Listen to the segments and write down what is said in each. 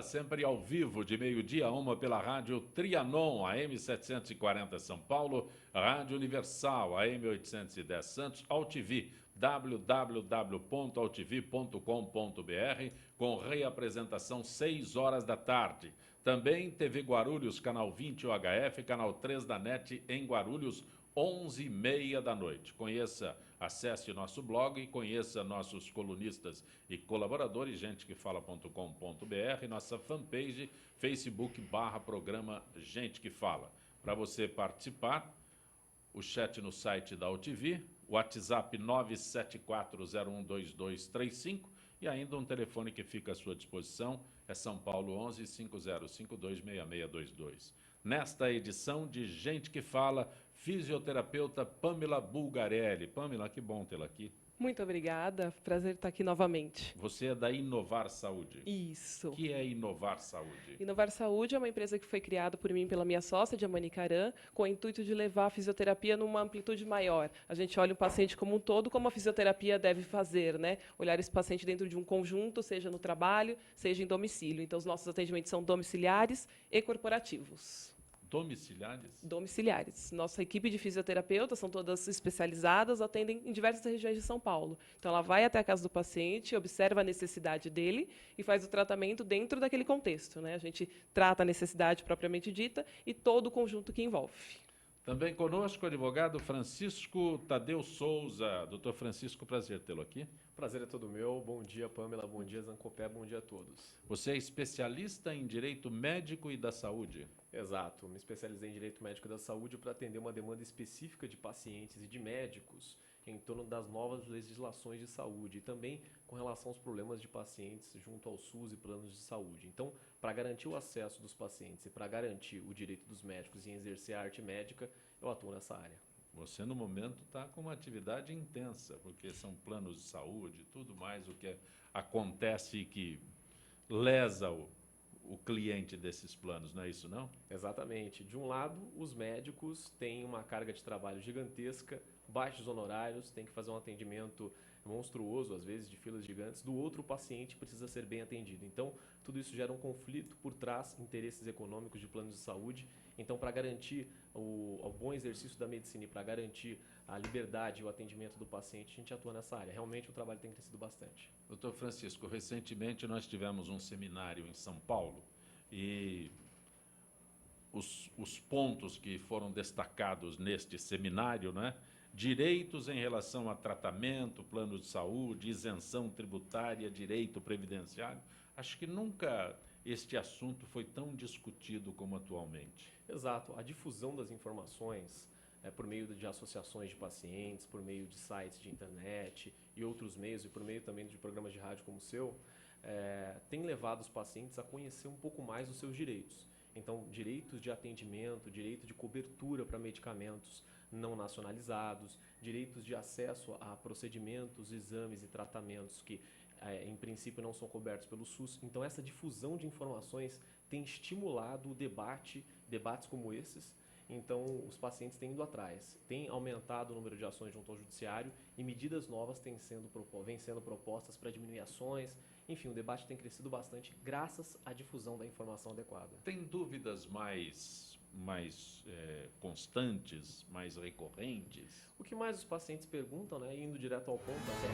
Sempre ao vivo, de meio-dia a uma, pela rádio Trianon, AM 740 São Paulo, Rádio Universal, AM 810 Santos, AltV, www.altv.com.br, com reapresentação 6 horas da tarde. Também TV Guarulhos, canal 20 UHF, canal 3 da NET em Guarulhos, 11h30 da noite. Acesse nosso blog e conheça nossos colunistas e colaboradores, gentequefala.com.br, nossa fanpage, Facebook/programa Gente que Fala. Para você participar, o chat no site da UTV, WhatsApp 974012235 e ainda um telefone que fica à sua disposição, é São Paulo 11 5052 6622. Nesta edição de Gente que Fala, fisioterapeuta Pamela Bulgarelli. Pamela, que bom tê-la aqui. Muito obrigada, prazer estar aqui novamente. Você é da Inovar Saúde. Isso. O que é Inovar Saúde? Inovar Saúde é uma empresa que foi criada por mim e pela minha sócia, Diamani Caran, com o intuito de levar a fisioterapia numa amplitude maior. A gente olha o paciente como um todo, como a fisioterapia deve fazer, né? Olhar esse paciente dentro de um conjunto, seja no trabalho, seja em domicílio. Então, os nossos atendimentos são domiciliares e corporativos. Domiciliares? Domiciliares. Nossa equipe de fisioterapeutas são todas especializadas, atendem em diversas regiões de São Paulo. Então, ela vai até a casa do paciente, observa a necessidade dele e faz o tratamento dentro daquele contexto, né? A gente trata a necessidade propriamente dita e todo o conjunto que envolve. Também conosco o advogado Francisco Tadeu Souza. Doutor Francisco, prazer tê-lo aqui. Prazer é todo meu. Bom dia, Pamela. Bom dia, Zancopé. Bom dia a todos. Você é especialista em Direito Médico e da Saúde. Exato. Me especializei em Direito Médico e da Saúde para atender uma demanda específica de pacientes e de médicos em torno das novas legislações de saúde e também com relação aos problemas de pacientes junto ao SUS e planos de saúde. Então, para garantir o acesso dos pacientes e para garantir o direito dos médicos em exercer a arte médica, eu atuo nessa área. Você, no momento, está com uma atividade intensa, porque são planos de saúde, tudo mais o que acontece e que lesa o cliente desses planos, não é isso, não? Exatamente. De um lado, os médicos têm uma carga de trabalho gigantesca, baixos honorários, tem que fazer um atendimento monstruoso, às vezes de filas gigantes. Do outro, o paciente precisa ser bem atendido. Então, tudo isso gera um conflito por trás, interesses econômicos de planos de saúde. Então, para garantir o bom exercício da medicina e para garantir a liberdade e o atendimento do paciente, a gente atua nessa área. Realmente, o trabalho tem crescido bastante. Doutor Francisco, recentemente nós tivemos um seminário em São Paulo e os pontos que foram destacados neste seminário, né? Direitos em relação a tratamento, plano de saúde, isenção tributária, direito previdenciário. Acho que nunca este assunto foi tão discutido como atualmente. Exato. A difusão das informações por meio de associações de pacientes, por meio de sites de internet e outros meios, e por meio também de programas de rádio como o seu, tem levado os pacientes a conhecer um pouco mais os seus direitos. Então, direitos de atendimento, direito de cobertura para medicamentos não nacionalizados, direitos de acesso a procedimentos, exames e tratamentos que, em princípio, não são cobertos pelo SUS. Então, essa difusão de informações tem estimulado o debate, debates como esses. Então, os pacientes têm ido atrás, tem aumentado o número de ações junto ao judiciário e medidas novas vêm sendo propostas para diminuir ações. Enfim, o debate tem crescido bastante graças à difusão da informação adequada. Tem dúvidas mais constantes, mais recorrentes? O que mais os pacientes perguntam, né, indo direto ao ponto até, é a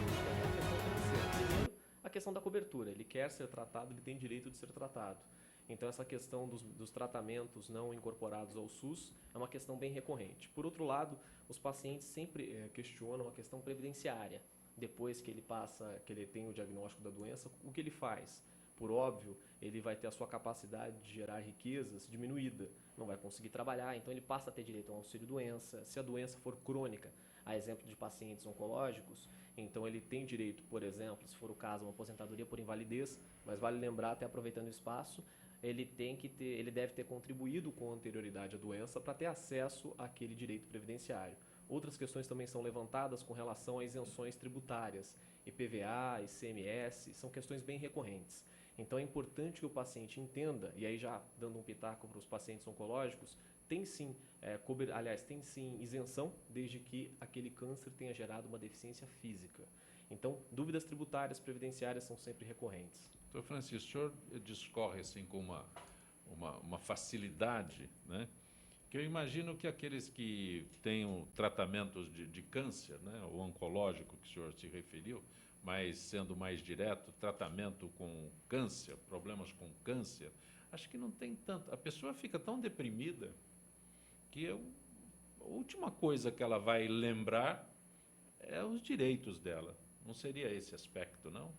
questão financeira. Primeiro, a questão da cobertura. Ele quer ser tratado, ele tem direito de ser tratado. Então, essa questão dos tratamentos não incorporados ao SUS é uma questão bem recorrente. Por outro lado, os pacientes sempre questionam a questão previdenciária. Depois que ele tem o diagnóstico da doença, o que ele faz? Por óbvio, ele vai ter a sua capacidade de gerar riquezas diminuída, não vai conseguir trabalhar, então ele passa a ter direito ao auxílio-doença. Se a doença for crônica, a exemplo de pacientes oncológicos, então ele tem direito, por exemplo, se for o caso, uma aposentadoria por invalidez, mas vale lembrar, até aproveitando o espaço, ele deve ter contribuído com anterioridade à doença para ter acesso àquele direito previdenciário. Outras questões também são levantadas com relação a isenções tributárias, IPVA, ICMS, são questões bem recorrentes. Então é importante que o paciente entenda, e aí já dando um pitaco para os pacientes oncológicos, tem sim isenção, desde que aquele câncer tenha gerado uma deficiência física. Então, dúvidas tributárias, previdenciárias são sempre recorrentes. Doutor Francisco, o senhor discorre assim com uma facilidade, né? Que eu imagino que aqueles que tenham tratamentos de câncer, né, o oncológico que o senhor se referiu, mas sendo mais direto, tratamento com câncer, problemas com câncer, acho que não tem tanto. A pessoa fica tão deprimida que a última coisa que ela vai lembrar é os direitos dela. Não seria esse aspecto, não?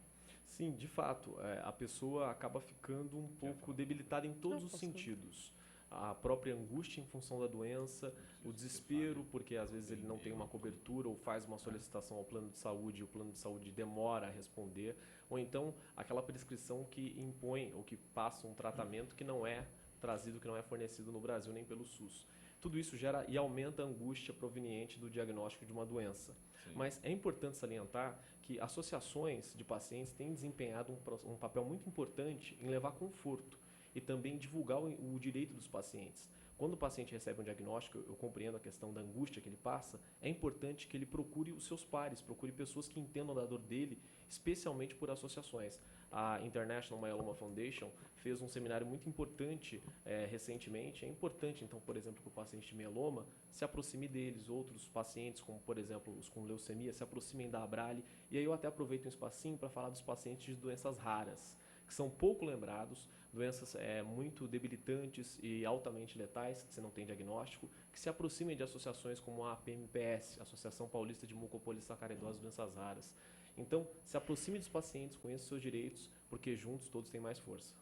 Sim, de fato, a pessoa acaba ficando um pouco debilitada em todos os sentidos. A própria angústia em função da doença, o desespero, porque às vezes ele não tem uma cobertura ou faz uma solicitação ao plano de saúde e o plano de saúde demora a responder, ou então aquela prescrição que impõe ou que passa um tratamento que não é trazido, que não é fornecido no Brasil nem pelo SUS. Tudo isso gera e aumenta a angústia proveniente do diagnóstico de uma doença. Sim. Mas é importante salientar que associações de pacientes têm desempenhado um papel muito importante em levar conforto e também divulgar o direito dos pacientes. Quando o paciente recebe um diagnóstico, eu compreendo a questão da angústia que ele passa, é importante que ele procure os seus pares, procure pessoas que entendam da dor dele, especialmente por associações. A International Myeloma Foundation fez um seminário muito importante recentemente. É importante, então, por exemplo, que o paciente de mieloma se aproxime deles, outros pacientes, como, por exemplo, os com leucemia, se aproximem da Abrale. E aí eu até aproveito um espacinho para falar dos pacientes de doenças raras, que são pouco lembrados, doenças muito debilitantes e altamente letais, que você não tem diagnóstico, que se aproximem de associações como a APMPS, Associação Paulista de Mucopolissacaridose e Doenças Raras. Então, se aproxime dos pacientes, conheça os seus direitos, porque juntos todos têm mais força.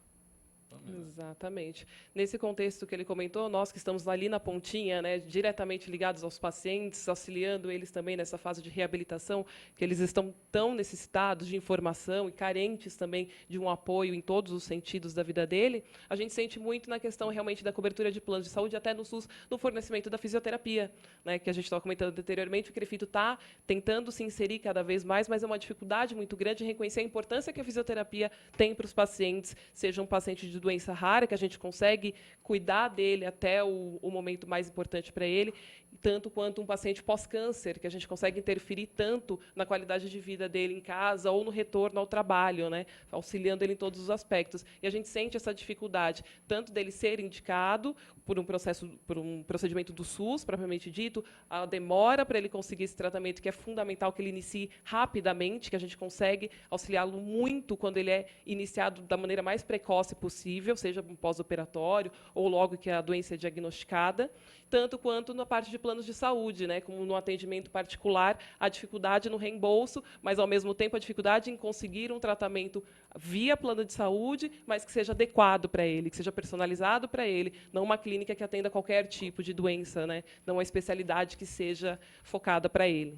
Exatamente. Nesse contexto que ele comentou, nós que estamos ali na pontinha, né, diretamente ligados aos pacientes, auxiliando eles também nessa fase de reabilitação, que eles estão tão necessitados de informação e carentes também de um apoio em todos os sentidos da vida dele, a gente sente muito na questão realmente da cobertura de planos de saúde, até no SUS, no fornecimento da fisioterapia, né, que a gente estava comentando anteriormente. O CREFITO está tentando se inserir cada vez mais, mas é uma dificuldade muito grande em reconhecer a importância que a fisioterapia tem para os pacientes, seja um paciente de doença rara, que a gente consegue cuidar dele até o momento mais importante para ele, tanto quanto um paciente pós-câncer, que a gente consegue interferir tanto na qualidade de vida dele em casa ou no retorno ao trabalho, né, auxiliando ele em todos os aspectos. E a gente sente essa dificuldade, tanto dele ser indicado por um procedimento do SUS, propriamente dito, a demora para ele conseguir esse tratamento, que é fundamental que ele inicie rapidamente, que a gente consegue auxiliá-lo muito quando ele é iniciado da maneira mais precoce possível, seja um pós-operatório ou logo que a doença é diagnosticada, tanto quanto na parte de planos de saúde, né, como no atendimento particular, a dificuldade no reembolso, mas, ao mesmo tempo, a dificuldade em conseguir um tratamento via plano de saúde, mas que seja adequado para ele, que seja personalizado para ele, não uma clínica que atenda qualquer tipo de doença, né, não uma especialidade que seja focada para ele.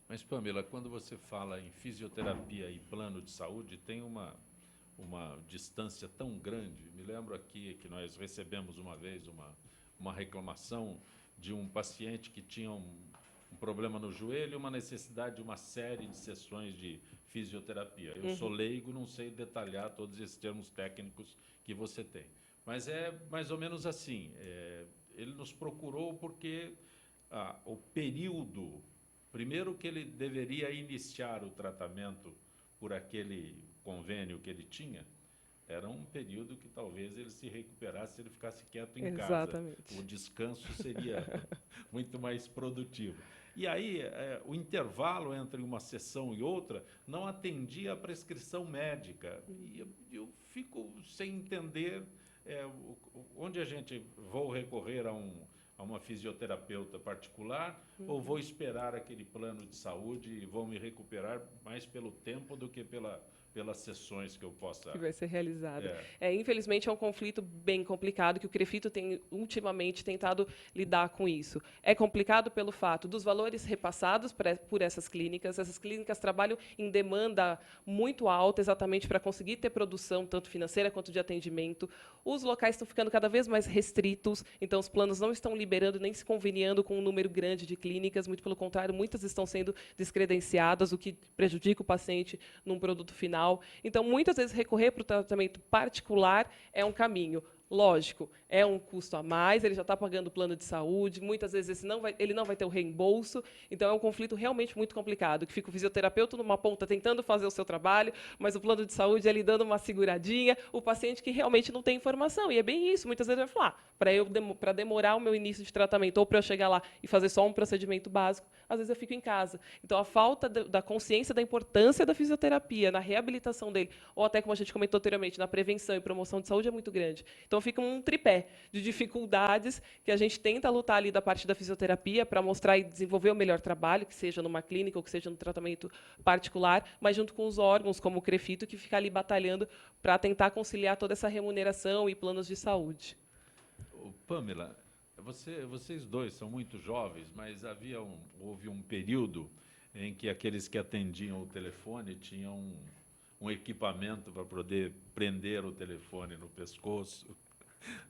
Mas, Pamela, quando você fala em fisioterapia e plano de saúde, tem uma distância tão grande. Me lembro aqui que nós recebemos uma vez uma reclamação de um paciente que tinha um problema no joelho e uma necessidade de uma série de sessões de fisioterapia. Eu sou leigo, não sei detalhar todos esses termos técnicos que você tem. Mas é mais ou menos assim. Ele nos procurou porque o período, primeiro que ele deveria iniciar o tratamento por aquele convênio que ele tinha, era um período que talvez ele se recuperasse se ele ficasse quieto em Exatamente. casa. O descanso seria muito mais produtivo. E aí, o intervalo entre uma sessão e outra não atendia à prescrição médica. E eu fico sem entender onde a gente vou recorrer a uma fisioterapeuta particular ou vou esperar aquele plano de saúde e vou me recuperar mais pelo tempo do que pelas sessões que eu possa... Que vai ser realizada. Infelizmente, é um conflito bem complicado, que o CREFITO tem, ultimamente, tentado lidar com isso. É complicado pelo fato dos valores repassados por essas clínicas. Essas clínicas trabalham em demanda muito alta, exatamente para conseguir ter produção, tanto financeira quanto de atendimento. Os locais estão ficando cada vez mais restritos, então os planos não estão liberando nem se conveniando com um número grande de clínicas, muito pelo contrário, muitas estão sendo descredenciadas, o que prejudica o paciente num produto final. Então, muitas vezes, recorrer para o tratamento particular é um caminho. Lógico, é um custo a mais, ele já está pagando o plano de saúde, muitas vezes ele não vai ter o reembolso, então é um conflito realmente muito complicado, que fica o fisioterapeuta numa ponta tentando fazer o seu trabalho, mas o plano de saúde ali dando uma seguradinha, o paciente que realmente não tem informação, e é bem isso, muitas vezes vai falar, para demorar o meu início de tratamento, ou para eu chegar lá e fazer só um procedimento básico, às vezes eu fico em casa. Então, a falta da consciência da importância da fisioterapia na reabilitação dele, ou até, como a gente comentou anteriormente, na prevenção e promoção de saúde, é muito grande. Então, fica um tripé de dificuldades que a gente tenta lutar ali da parte da fisioterapia para mostrar e desenvolver o melhor trabalho, que seja numa clínica ou que seja no tratamento particular, mas junto com os órgãos, como o CREFITO, que fica ali batalhando para tentar conciliar toda essa remuneração e planos de saúde. Pamela, vocês dois são muito jovens, mas houve um período em que aqueles que atendiam o telefone tinham um equipamento para poder prender o telefone no pescoço.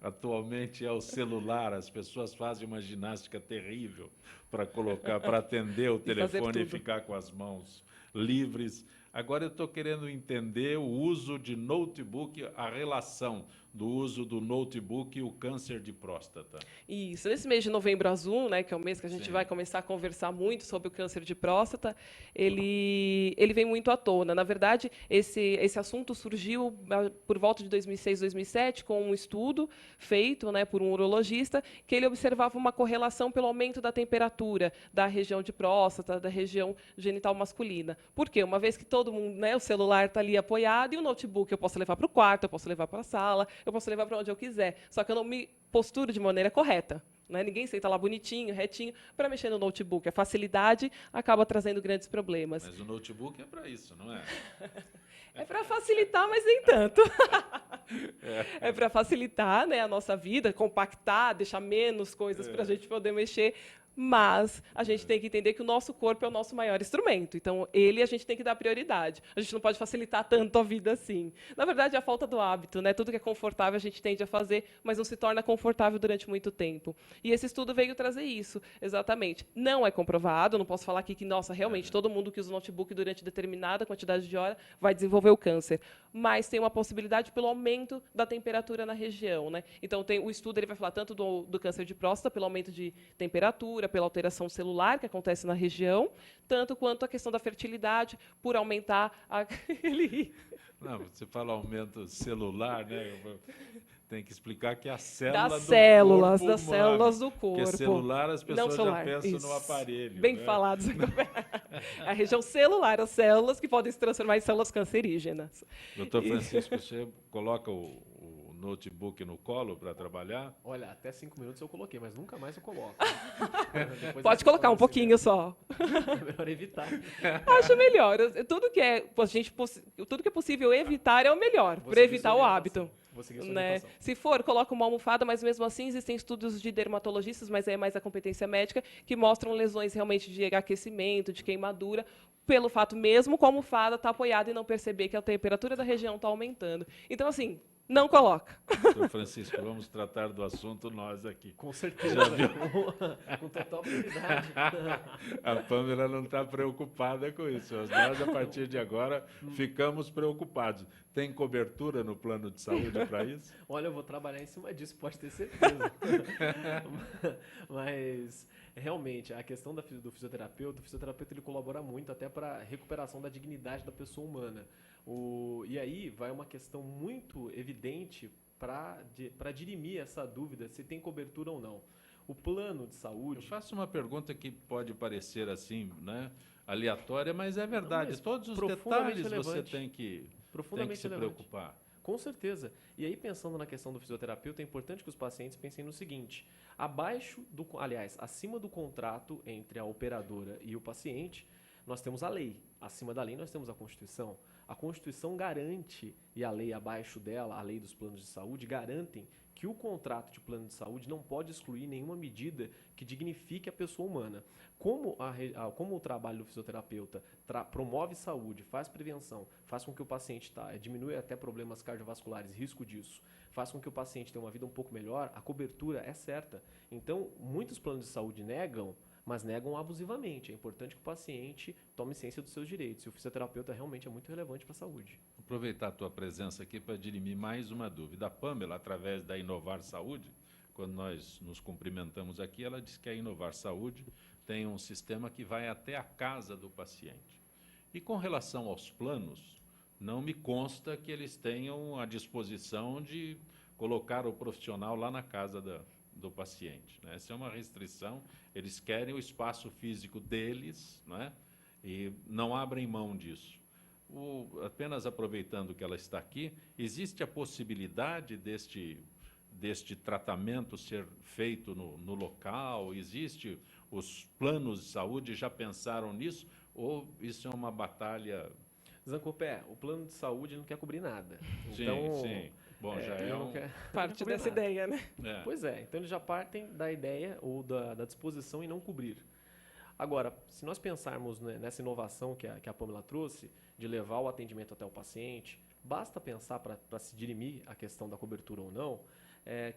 Atualmente é o celular, as pessoas fazem uma ginástica terrível para atender o telefone e ficar com as mãos livres. Agora eu estou querendo entender o uso de notebook, a relação do uso do notebook e o câncer de próstata. Isso. Nesse mês de Novembro Azul, né, que é o mês que a gente vai começar a conversar muito sobre o câncer de próstata, ele vem muito à tona. Na verdade, esse assunto surgiu por volta de 2006, 2007, com um estudo feito, né, por um urologista, que ele observava uma correlação pelo aumento da temperatura da região de próstata, da região genital masculina. Por quê? Uma vez que todo mundo, né, o celular está ali apoiado, e o notebook eu posso levar para o quarto, eu posso levar para a sala, eu posso levar para onde eu quiser, só que eu não me posturo de maneira correta. Né? Ninguém senta lá bonitinho, retinho, para mexer no notebook. A facilidade acaba trazendo grandes problemas. Mas o notebook é para isso, não é? É para facilitar, mas nem tanto. É para facilitar, né, a nossa vida, compactar, deixar menos coisas para a gente poder mexer. Mas a gente tem que entender que o nosso corpo é o nosso maior instrumento. Então, a gente tem que dar prioridade. A gente não pode facilitar tanto a vida assim. Na verdade, é a falta do hábito. Né? Tudo que é confortável a gente tende a fazer, mas não se torna confortável durante muito tempo. E esse estudo veio trazer isso, exatamente. Não é comprovado, não posso falar aqui que, nossa, realmente, todo mundo que usa o notebook durante determinada quantidade de hora vai desenvolver o câncer. Mas tem uma possibilidade pelo aumento da temperatura na região. Né? Então, o estudo ele vai falar tanto do câncer de próstata, pelo aumento de temperatura, pela alteração celular que acontece na região, tanto quanto a questão da fertilidade, por aumentar Não, você fala aumento celular, né? Tem que explicar que é a célula das células do corpo. Porque celular as pessoas celular, já pensam isso. no aparelho. Bem né? falado. A região celular, as células que podem se transformar em células cancerígenas. Doutor Francisco, você coloca o notebook no colo para trabalhar? Olha, até 5 minutos eu coloquei, mas nunca mais eu coloco. Pode colocar um pouquinho só. É melhor evitar. Acho melhor. Tudo que é possível evitar é o melhor, para evitar o hábito. Vou seguir a sua Né? orientação. Se for, coloca uma almofada, mas mesmo assim existem estudos de dermatologistas, mas é mais a competência médica, que mostram lesões realmente de aquecimento, de queimadura, pelo fato mesmo com a almofada estar apoiada e não perceber que a temperatura da região está aumentando. Então, assim, não coloca. Doutor Francisco, vamos tratar do assunto nós aqui. Com certeza. Com total prioridade. A Pamela não está preocupada com isso. Nós, a partir de agora, ficamos preocupados. Tem cobertura no plano de saúde para isso? Olha, eu vou trabalhar em cima disso, pode ter certeza. Mas, realmente, a questão do fisioterapeuta, o fisioterapeuta ele colabora muito até para a recuperação da dignidade da pessoa humana. E aí vai uma questão muito evidente para dirimir essa dúvida se tem cobertura ou não. O plano de saúde... Eu faço uma pergunta que pode parecer assim, né, aleatória, mas é verdade. Mas todos os profundamente detalhes você relevante. tem que se relevante. preocupar. Com certeza. E aí, pensando na questão do fisioterapeuta, é importante que os pacientes pensem no seguinte: acima do contrato entre a operadora e o paciente, nós temos a lei. Acima da lei, nós temos a Constituição. A Constituição garante, e a lei abaixo dela, a lei dos planos de saúde, garantem que o contrato de plano de saúde não pode excluir nenhuma medida que dignifique a pessoa humana. Como o trabalho do fisioterapeuta promove saúde, faz prevenção, faz com que o paciente diminua até problemas cardiovasculares, risco disso, faz com que o paciente tenha uma vida um pouco melhor, a cobertura é certa. Então, muitos planos de saúde negam mas negam abusivamente. É importante que o paciente tome ciência dos seus direitos. E o fisioterapeuta realmente é muito relevante para a saúde. Vou aproveitar a tua presença aqui para dirimir mais uma dúvida. A Pamela, através da Inovar Saúde, quando nós nos cumprimentamos aqui, ela disse que a Inovar Saúde tem um sistema que vai até a casa do paciente. E com relação aos planos, não me consta que eles tenham a disposição de colocar o profissional lá na casa do paciente, né? Essa é uma restrição, eles querem o espaço físico deles, né? E não abrem mão disso. Apenas aproveitando que ela está aqui, existe a possibilidade deste tratamento ser feito no local? Existe, os planos de saúde já pensaram nisso? Ou isso é uma batalha... Zancopé, o plano de saúde não quer cobrir nada. Sim, Então, sim. Bom, já ele é não um... quer Parte cobrir dessa nada. ideia, né? É. Pois é, então eles já partem da ideia ou da disposição em não cobrir. Agora, se nós pensarmos, né, nessa inovação que a Pamela trouxe, de levar o atendimento até o paciente, basta pensar, para se dirimir a questão da cobertura ou não,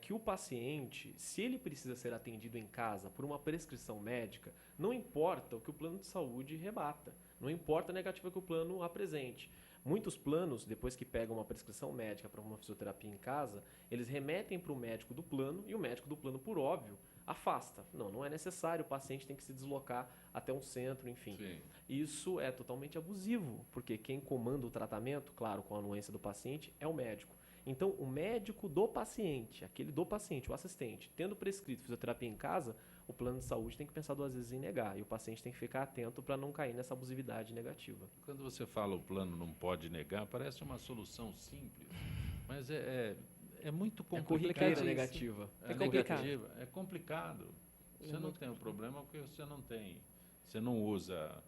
que o paciente, se ele precisa ser atendido em casa por uma prescrição médica, não importa o que o plano de saúde rebata, não importa a negativa que o plano apresente. Muitos planos, depois que pegam uma prescrição médica para uma fisioterapia em casa, eles remetem para o médico do plano e o médico do plano, por óbvio, afasta. Não é necessário, o paciente tem que se deslocar até um centro, enfim. Sim. Isso é totalmente abusivo, porque quem comanda o tratamento, claro, com a anuência do paciente, é o médico. Então, o médico do paciente, aquele do paciente, o assistente, tendo prescrito fisioterapia em casa, o plano de saúde tem que pensar 2 vezes em negar. E o paciente tem que ficar atento para não cair nessa abusividade negativa. Quando você fala o plano não pode negar, parece uma solução simples, mas é muito complicado. Corriqueira negativa. É complicado. Negativa, é complicado. Você não tem o problema porque você não usa,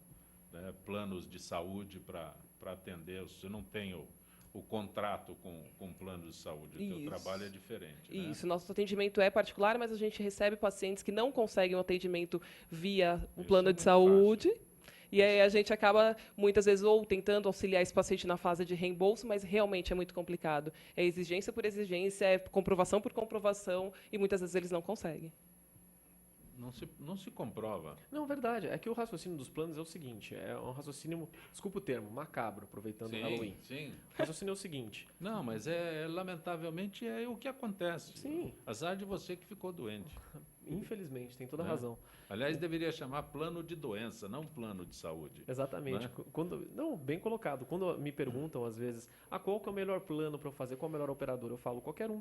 né, planos de saúde para atender, você não tem o contrato com plano de saúde, o teu Isso. trabalho é diferente. Né? Isso, nosso atendimento é particular, mas a gente recebe pacientes que não conseguem o atendimento via o Isso plano é de muito saúde. fácil. E aí a gente acaba, muitas vezes, ou tentando auxiliar esse paciente na fase de reembolso, mas realmente é muito complicado. É exigência por exigência, é comprovação por comprovação, e muitas vezes eles não conseguem. Não se comprova. Não, verdade. É que o raciocínio dos planos é o seguinte, é um raciocínio, desculpa o termo, macabro, aproveitando o Halloween. Sim. O raciocínio é o seguinte. Não, mas lamentavelmente é o que acontece. Sim. Azar de você que ficou doente. Infelizmente, tem toda a Né? razão. Aliás, deveria chamar plano de doença, não plano de saúde. Exatamente. Né? Não, bem colocado. Quando me perguntam, às vezes, qual que é o melhor plano para eu fazer, qual é o melhor operador, eu falo qualquer um.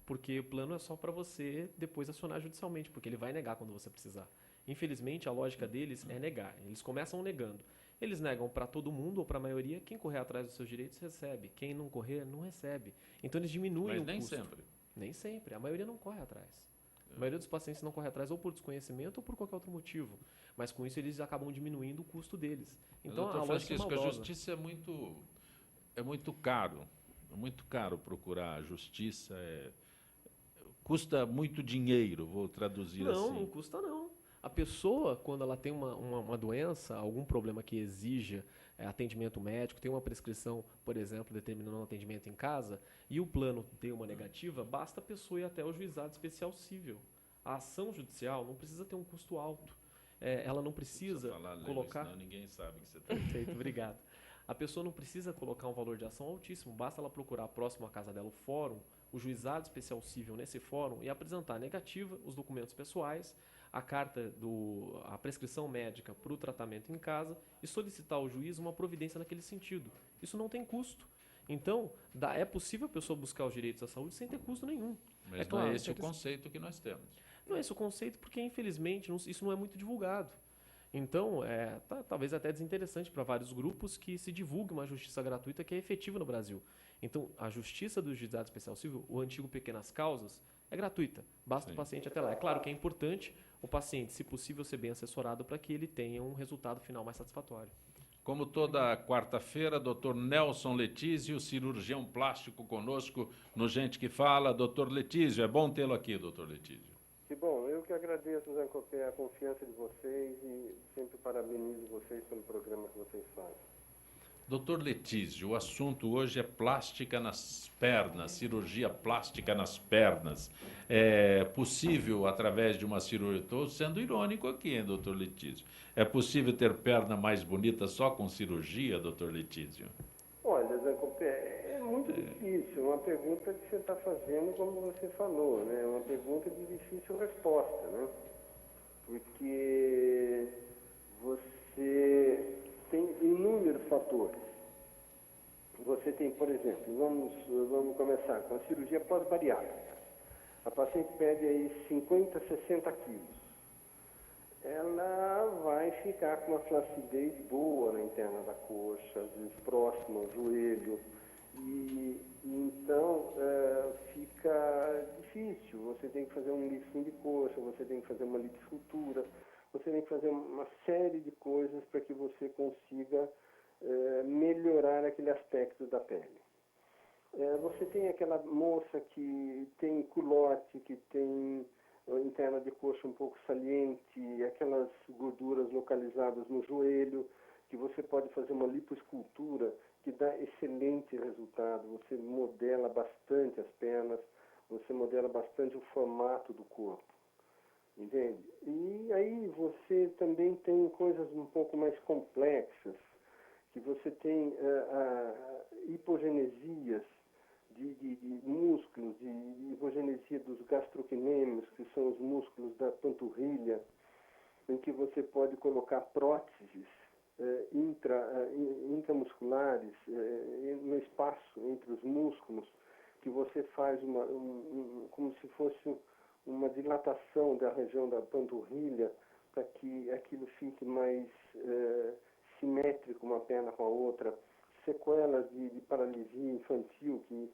Porque o plano é só para você depois acionar judicialmente, porque ele vai negar quando você precisar. Infelizmente, a lógica deles é negar. Eles começam negando. Eles negam para todo mundo ou para a maioria. Quem correr atrás dos seus direitos recebe. Quem não correr, não recebe. Então, eles diminuem o Mas nem custo. sempre. Nem sempre. A maioria não corre atrás. A maioria dos pacientes não corre atrás ou por desconhecimento ou por qualquer outro motivo. Mas com isso eles acabam diminuindo o custo deles. Então Doutor a lógica é Francisco, a maldosa. justiça é muito caro. É muito caro procurar a justiça. Custa muito dinheiro, vou traduzir assim. Não custa não. A pessoa, quando ela tem uma doença, algum problema que exija atendimento médico, tem uma prescrição, por exemplo, determinando um atendimento em casa, e o plano deu uma negativa, basta a pessoa ir até o juizado especial civil. A ação judicial não precisa ter um custo alto. Ela não precisa colocar... Senão ninguém sabe que você está... Perfeito, obrigado. A pessoa não precisa colocar um valor de ação altíssimo, basta ela procurar próximo à casa dela o fórum, o juizado especial civil nesse fórum e apresentar a negativa, os documentos pessoais, a a prescrição médica para o tratamento em casa e solicitar ao juiz uma providência naquele sentido. Isso não tem custo. Então, é possível a pessoa buscar os direitos à saúde sem ter custo nenhum. Mas claro, não é esse o conceito que nós temos. Não é esse o conceito porque, infelizmente, isso não é muito divulgado. Então, talvez até desinteressante para vários grupos que se divulgue uma justiça gratuita que é efetiva no Brasil. Então, a justiça do juizado especial civil, o antigo pequenas causas, é gratuita. Basta o paciente ir até lá. É claro que é importante o paciente, se possível, ser bem assessorado para que ele tenha um resultado final mais satisfatório. Como toda quarta-feira, Dr. Nelson Letísio, cirurgião plástico conosco no Gente que Fala. Dr. Letísio, é bom tê-lo aqui, Dr. Letísio. Que bom, eu que agradeço, Zancopé, a confiança de vocês e sempre parabenizo vocês pelo programa que vocês fazem. Doutor Letísio, o assunto hoje é plástica nas pernas, cirurgia plástica nas pernas. É possível, através de uma cirurgia... Estou sendo irônico aqui, hein, doutor Letísio? É possível ter perna mais bonita só com cirurgia, doutor Letísio? Olha, Zé Copé, é muito difícil. Uma pergunta que você está fazendo, como você falou, né? É uma pergunta de difícil resposta, né? Porque você tem inúmeros fatores. Você tem, por exemplo, vamos começar com a cirurgia pós-bariátrica. A paciente pede aí 50, 60 quilos. Ela vai ficar com uma flacidez boa na interna da coxa, às vezes próxima ao joelho, e então fica difícil. Você tem que fazer um lifting de coxa, você tem que fazer uma lipoescultura, você tem que fazer uma série de coisas para que você consiga melhorar aquele aspecto da pele. Você tem aquela moça que tem culote, que tem a interna de coxa um pouco saliente, aquelas gorduras localizadas no joelho, que você pode fazer uma lipoescultura que dá excelente resultado. Você modela bastante as pernas, você modela bastante o formato do corpo, entende? E aí você também tem coisas um pouco mais complexas, que você tem hipogenesias de músculos, de hipogenesia dos gastrocnêmios, que são os músculos da panturrilha, em que você pode colocar próteses intramusculares no espaço entre os músculos, que você faz como se fosse uma dilatação da região da panturrilha, para que aquilo fique mais simétrico uma perna com a outra. Sequelas de paralisia infantil que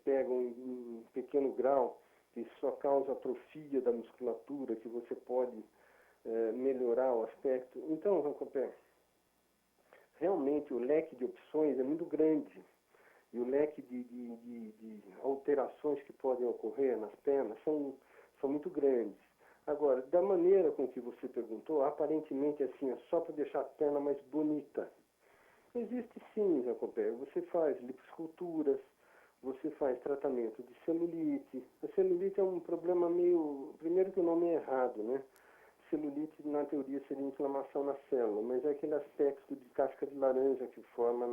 pegam em pequeno grau, que só causa atrofia da musculatura, que você pode melhorar o aspecto. Então, Rancopé, realmente o leque de opções é muito grande, e o leque de alterações que podem ocorrer nas pernas são muito grandes. Agora, da maneira com que você perguntou, aparentemente assim, é só para deixar a perna mais bonita. Existe sim, Jacopé. Você faz lipoesculturas, você faz tratamento de celulite. A celulite é um problema meio... Primeiro que o nome é errado, né? Celulite, na teoria, seria inflamação na célula, mas é aquele aspecto de casca de laranja que forma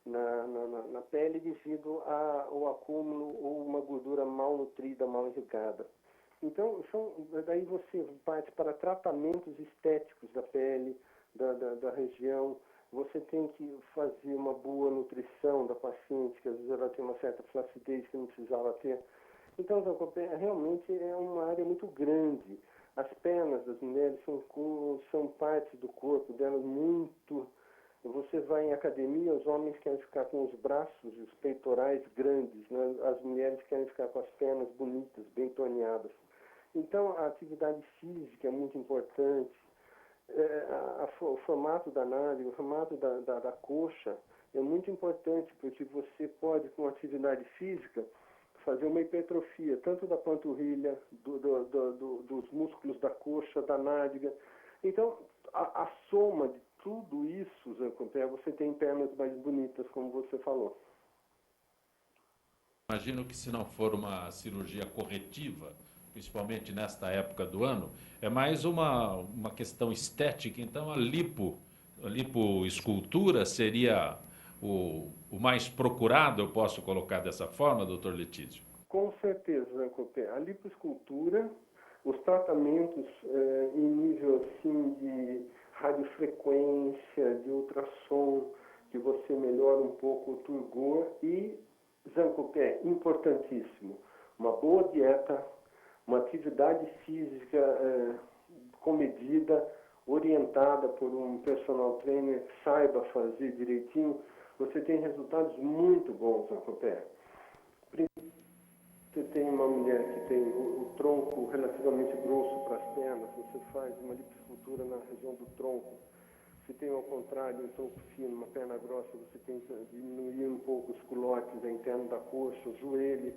na pele devido ao acúmulo ou uma gordura mal nutrida, mal irrigada. Então, daí você parte para tratamentos estéticos da pele, da região. Você tem que fazer uma boa nutrição da paciente, que às vezes ela tem uma certa flacidez que não precisava ter. Então, realmente é uma área muito grande. As pernas das mulheres são partes do corpo delas muito... Você vai em academia, os homens querem ficar com os braços e os peitorais grandes, né? As mulheres querem ficar com as pernas bonitas, bem torneadas. Então, a atividade física é muito importante. O formato da nádega, o formato da coxa é muito importante, porque você pode, com atividade física, fazer uma hipertrofia, tanto da panturrilha, dos músculos da coxa, da nádega. Então, a soma de tudo isso, Zé Compé, você tem pernas mais bonitas, como você falou. Imagino que se não for uma cirurgia corretiva, principalmente nesta época do ano, é mais uma questão estética. Então, a lipoescultura seria o mais procurado, eu posso colocar dessa forma, doutor Letísio? Com certeza, Zancopé. A lipoescultura, os tratamentos em nível assim, de radiofrequência, de ultrassom, que você melhora um pouco o turgor e, Zancopé, importantíssimo, uma boa dieta, uma atividade física comedida, orientada por um personal trainer que saiba fazer direitinho, você tem resultados muito bons, Zancopé. Você tem uma mulher que tem o tronco relativamente grosso para as pernas, você faz uma lipoescultura na região do tronco. Se tem ao contrário um tronco fino, uma perna grossa, você tem que diminuir um pouco os culotes, a interna da coxa, o joelho.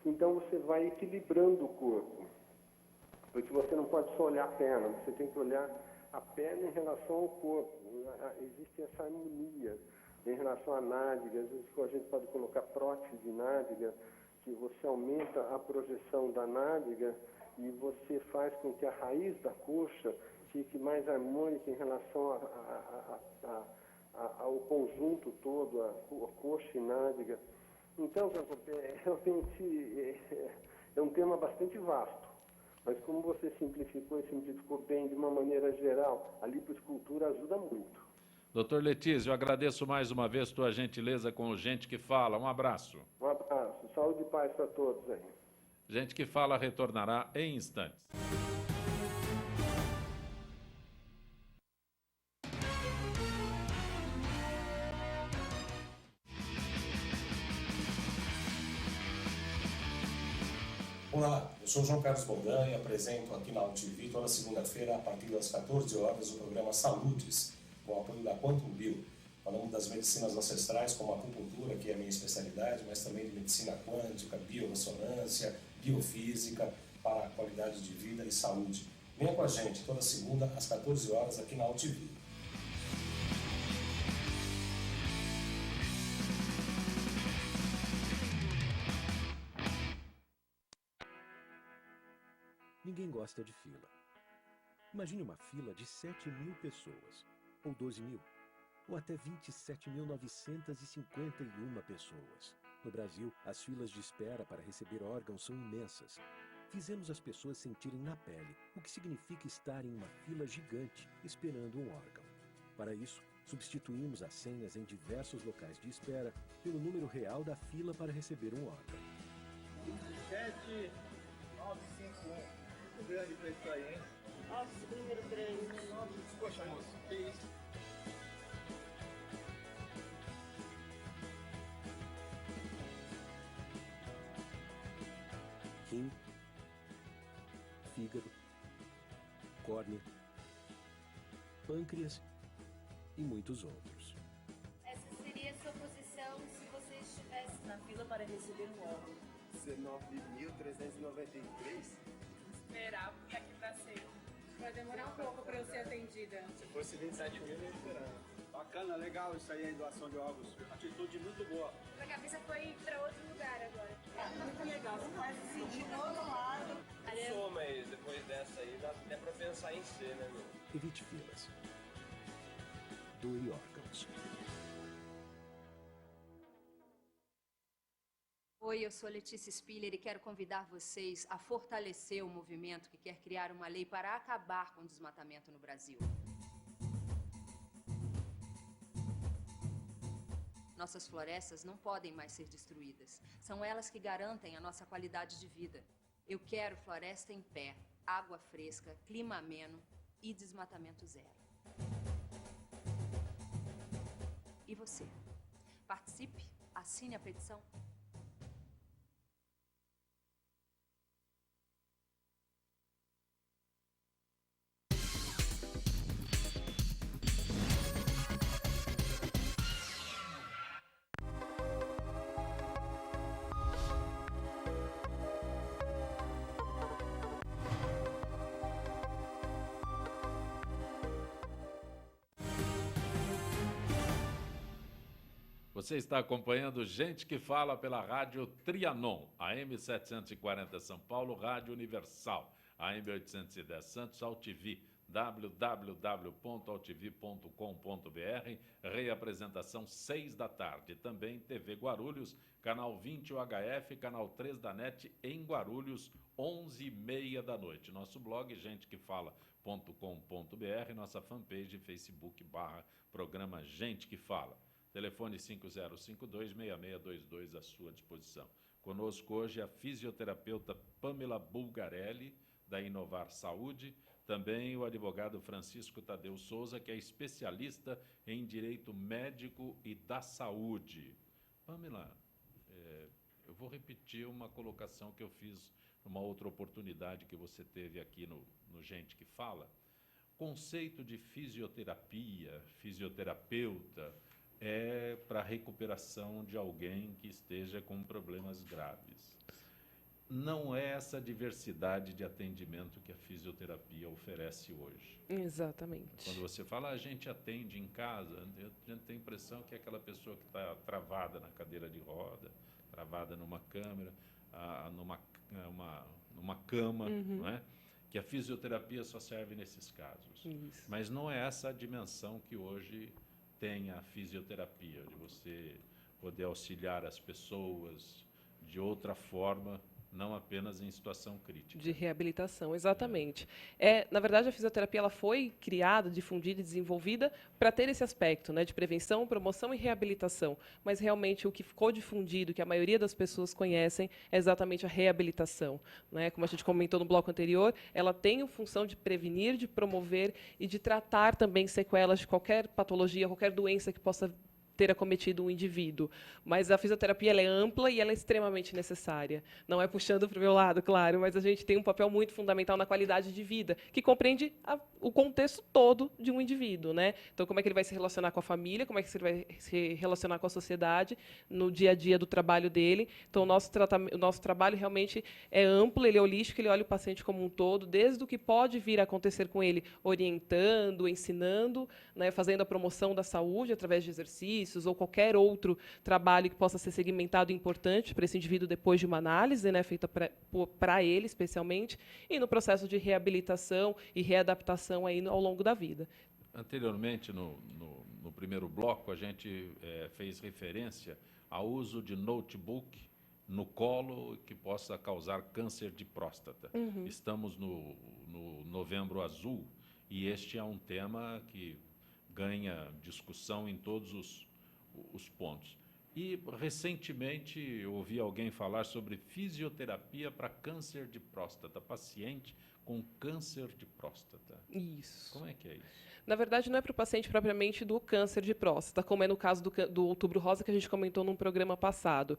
Então você vai equilibrando o corpo, porque você não pode só olhar a perna, você tem que olhar a perna em relação ao corpo. Existe essa harmonia. Em relação à nádega, às vezes a gente pode colocar prótese de nádega, que você aumenta a projeção da nádega e você faz com que a raiz da coxa fique mais harmônica em relação ao conjunto todo, a coxa e nádega. Então, realmente é um tema bastante vasto, mas como você simplificou e simplificou bem de uma maneira geral, a lipoescultura ajuda muito. Doutor Letísio, eu agradeço mais uma vez tua gentileza com o Gente que Fala. Um abraço. Um abraço, saúde e paz para todos aí. Gente que Fala retornará em instantes. Olá, eu sou João Carlos Boldan e apresento aqui na UTV toda segunda-feira, a partir das 14 horas, o programa Saúdes, com o apoio da Quantum Bio. Falamos das medicinas ancestrais, como a acupuntura, que é a minha especialidade, mas também de medicina quântica, biorressonância, biofísica, para a qualidade de vida e saúde. Venha com a gente toda segunda, às 14 horas, aqui na UTV. Ninguém gosta de fila. Imagine uma fila de 7.000 pessoas, ou 12.000, ou até 27.951 pessoas. No Brasil, as filas de espera para receber órgãos são imensas. Fizemos as pessoas sentirem na pele o que significa estar em uma fila gigante esperando um órgão. Para isso, substituímos as senhas em diversos locais de espera pelo número real da fila para receber um órgão. 7951. Muito grande pra isso aí, hein? Nossa, que número grande. Poxa, moço, que isso? Rim, fígado, córnea, pâncreas e muitos outros. Essa seria a sua posição se você estivesse na fila para receber um órgão. 19.393? Esperar aqui pra ser. Vai demorar um pouco pra eu ser atendida. Se fosse 27 mil, eu ia esperar. Bacana, legal isso aí, a doação de órgãos. Atitude muito boa. Minha cabeça foi pra outro lugar agora. Muito legal. Você vai se sentir do outro lado. Sou, mas depois dessa aí dá até pra pensar em ser, né, meu? Evite filas. Doe órgãos. Oi, eu sou Letícia Spiller e quero convidar vocês a fortalecer o movimento que quer criar uma lei para acabar com o desmatamento no Brasil. Nossas florestas não podem mais ser destruídas. São elas que garantem a nossa qualidade de vida. Eu quero floresta em pé, água fresca, clima ameno e desmatamento zero. E você? Participe, assine a petição. Você está acompanhando Gente que Fala pela Rádio Trianon, AM 740 São Paulo, Rádio Universal, AM 810 Santos, AltV, www.altv.com.br, reapresentação 6 da tarde. Também TV Guarulhos, canal 20 UHF, canal 3 da NET em Guarulhos, 11h30 da noite. Nosso blog, gentequefala.com.br, nossa fanpage, Facebook/programa Gente que Fala. Telefone 5052-6622 à sua disposição. Conosco hoje a fisioterapeuta Pamela Bulgarelli, da Inovar Saúde, também o advogado Francisco Tadeu Souza, que é especialista em direito médico e da saúde. Pamela, eu vou repetir uma colocação que eu fiz numa outra oportunidade que você teve aqui no Gente que Fala. Conceito de fisioterapia, fisioterapeuta, é para a recuperação de alguém que esteja com problemas graves. não é essa diversidade de atendimento que a fisioterapia oferece hoje. Exatamente. Quando você fala, a gente atende em casa, a gente tem a impressão que é aquela pessoa que está travada na cadeira de roda, travada numa câmera, numa cama, não é? Que a fisioterapia só serve nesses casos. Isso. Mas não é essa a dimensão que hoje tem a fisioterapia, de você poder auxiliar as pessoas de outra forma, não apenas em situação crítica. De reabilitação, exatamente. Na verdade, a fisioterapia ela foi criada, difundida e desenvolvida para ter esse aspecto, né, de prevenção, promoção e reabilitação. Mas, realmente, o que ficou difundido, que a maioria das pessoas conhecem, é exatamente a reabilitação. Né? Como a gente comentou no bloco anterior, ela tem a função de prevenir, de promover e de tratar também sequelas de qualquer patologia, qualquer doença que possa ter acometido um indivíduo. Mas a fisioterapia ela é ampla e ela é extremamente necessária. Não é puxando para o meu lado, claro, mas a gente tem um papel muito fundamental na qualidade de vida, que compreende o contexto todo de um indivíduo. Né? Então, como é que ele vai se relacionar com a família, como é que ele vai se relacionar com a sociedade, no dia a dia do trabalho dele. Então, o nosso trabalho realmente é amplo, ele é holístico, ele olha o paciente como um todo, desde o que pode vir a acontecer com ele, orientando, ensinando, né, fazendo a promoção da saúde através de exercícios, ou qualquer outro trabalho que possa ser segmentado e importante para esse indivíduo depois de uma análise, né, feita para ele, especialmente, e no processo de reabilitação e readaptação aí ao longo da vida. Anteriormente, no primeiro bloco, a gente fez referência ao uso de notebook no colo que possa causar câncer de próstata. Estamos no Novembro Azul e este é um tema que ganha discussão em todos os pontos. E, recentemente, eu ouvi alguém falar sobre fisioterapia para câncer de próstata, paciente com câncer de próstata. Isso. Como é que é isso? Na verdade, não é para o paciente propriamente do câncer de próstata, como é no caso do Outubro Rosa, que a gente comentou num programa passado,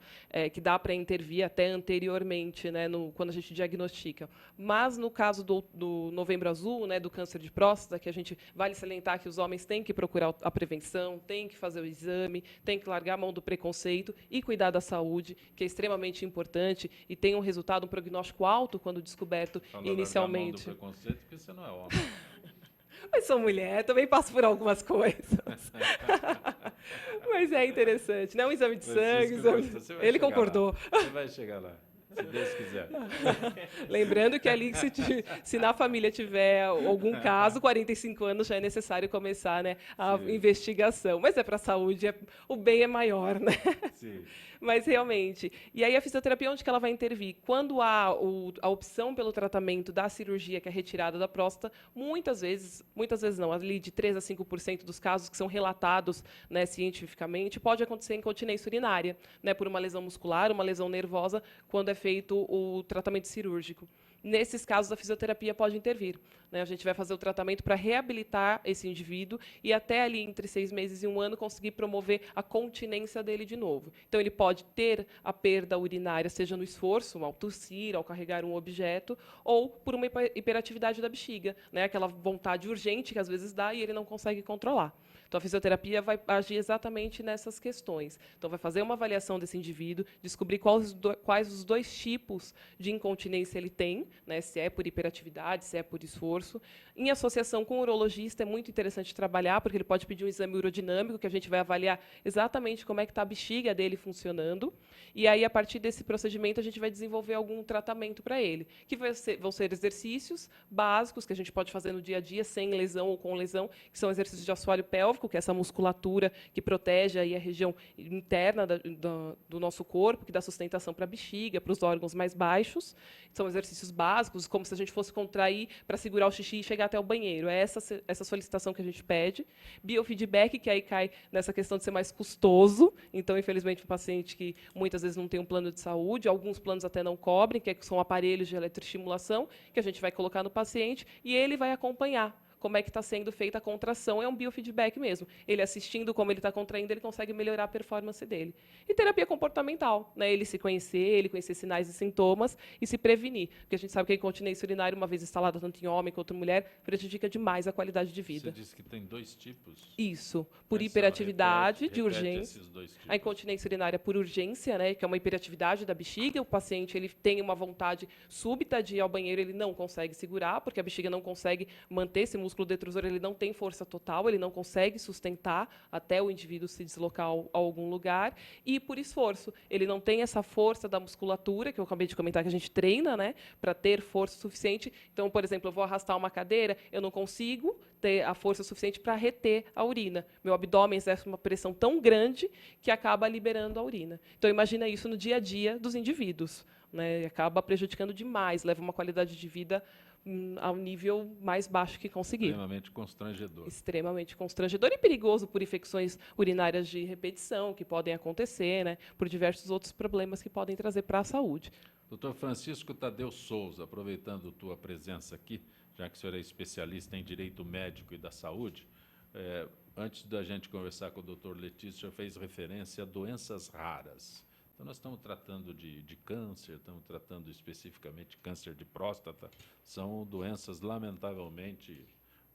que dá para intervir até anteriormente, né, quando a gente diagnostica. Mas, no caso do Novembro Azul, né, do câncer de próstata, que a gente vale salientar que os homens têm que procurar a prevenção, têm que fazer o exame, têm que largar a mão do preconceito e cuidar da saúde, que é extremamente importante e tem um resultado, um prognóstico alto quando descoberto inicialmente. Largar a mão do preconceito porque você não é homem. Mas sou mulher, também passo por algumas coisas. Mas é interessante, né? Um exame de sangue. Ele concordou. Você vai chegar lá, se Deus quiser. Lembrando que ali, se na família tiver algum caso, 45 anos já é necessário começar, né, a investigação. Mas é para a saúde, o bem é maior, né? Sim. Mas, realmente. E aí, a fisioterapia, onde que ela vai intervir? Quando há a opção pelo tratamento da cirurgia, que é retirada da próstata, muitas vezes não, ali de 3% a 5% dos casos que são relatados, né, cientificamente, pode acontecer incontinência urinária, né, por uma lesão muscular, uma lesão nervosa, quando é feito o tratamento cirúrgico. Nesses casos, a fisioterapia pode intervir. Né? A gente vai fazer o tratamento para reabilitar esse indivíduo e até ali, entre 6 meses e 1 ano, conseguir promover a continência dele de novo. Então, ele pode ter a perda urinária, seja no esforço, ao tossir, ao carregar um objeto, ou por uma hiperatividade da bexiga, né? Aquela vontade urgente que às vezes dá e ele não consegue controlar. Então, a fisioterapia vai agir exatamente nessas questões. Então, vai fazer uma avaliação desse indivíduo, descobrir quais os 2 tipos de incontinência ele tem, né, se é por hiperatividade, se é por esforço. Em associação com o urologista, é muito interessante trabalhar, porque ele pode pedir um exame urodinâmico, que a gente vai avaliar exatamente como é que está a bexiga dele funcionando. E aí, a partir desse procedimento, a gente vai desenvolver algum tratamento para ele, que vão ser exercícios básicos, que a gente pode fazer no dia a dia, sem lesão ou com lesão, que são exercícios de assoalho pélvico, que é essa musculatura que protege aí a região interna do nosso corpo, que dá sustentação para a bexiga, para os órgãos mais baixos. São exercícios básicos, como se a gente fosse contrair para segurar o xixi e chegar até o banheiro. É essa solicitação que a gente pede. Biofeedback, que aí cai nessa questão de ser mais custoso. Então, infelizmente, o paciente que muitas vezes não tem um plano de saúde, alguns planos até não cobrem, que são aparelhos de eletroestimulação, que a gente vai colocar no paciente, e ele vai acompanhar como é que está sendo feita a contração, é um biofeedback mesmo. Ele assistindo como ele está contraindo, ele consegue melhorar a performance dele. E terapia comportamental, né? Ele se conhecer, ele conhecer sinais e sintomas e se prevenir. Porque a gente sabe que a incontinência urinária, uma vez instalada tanto em homem quanto em mulher, prejudica demais a qualidade de vida. Você disse que tem 2 tipos? Isso, por Mas hiperatividade de repete urgência. esses 2 tipos. A incontinência urinária por urgência, né, que é uma hiperatividade da bexiga, o paciente ele tem uma vontade súbita de ir ao banheiro, ele não consegue segurar, porque a bexiga não consegue manter esse músculo detrusor, ele não tem força total, ele não consegue sustentar até o indivíduo se deslocar a algum lugar, e por esforço, ele não tem essa força da musculatura, que eu acabei de comentar que a gente treina, né, para ter força suficiente. Então, por exemplo, eu vou arrastar uma cadeira, eu não consigo ter a força suficiente para reter a urina. Meu abdômen exerce uma pressão tão grande que acaba liberando a urina. Então, imagina isso no dia a dia dos indivíduos, né? Acaba prejudicando demais, leva uma qualidade de vida ao nível mais baixo que conseguir. Extremamente constrangedor. Extremamente constrangedor e perigoso por infecções urinárias de repetição que podem acontecer, né? Por diversos outros problemas que podem trazer para a saúde. Dr. Francisco Tadeu Souza, aproveitando tua presença aqui, já que o senhor é especialista em direito médico e da saúde, antes da gente conversar com o Dr. Letício, o senhor fez referência a doenças raras. Então, nós estamos tratando de câncer, estamos tratando especificamente de câncer de próstata, são doenças, lamentavelmente,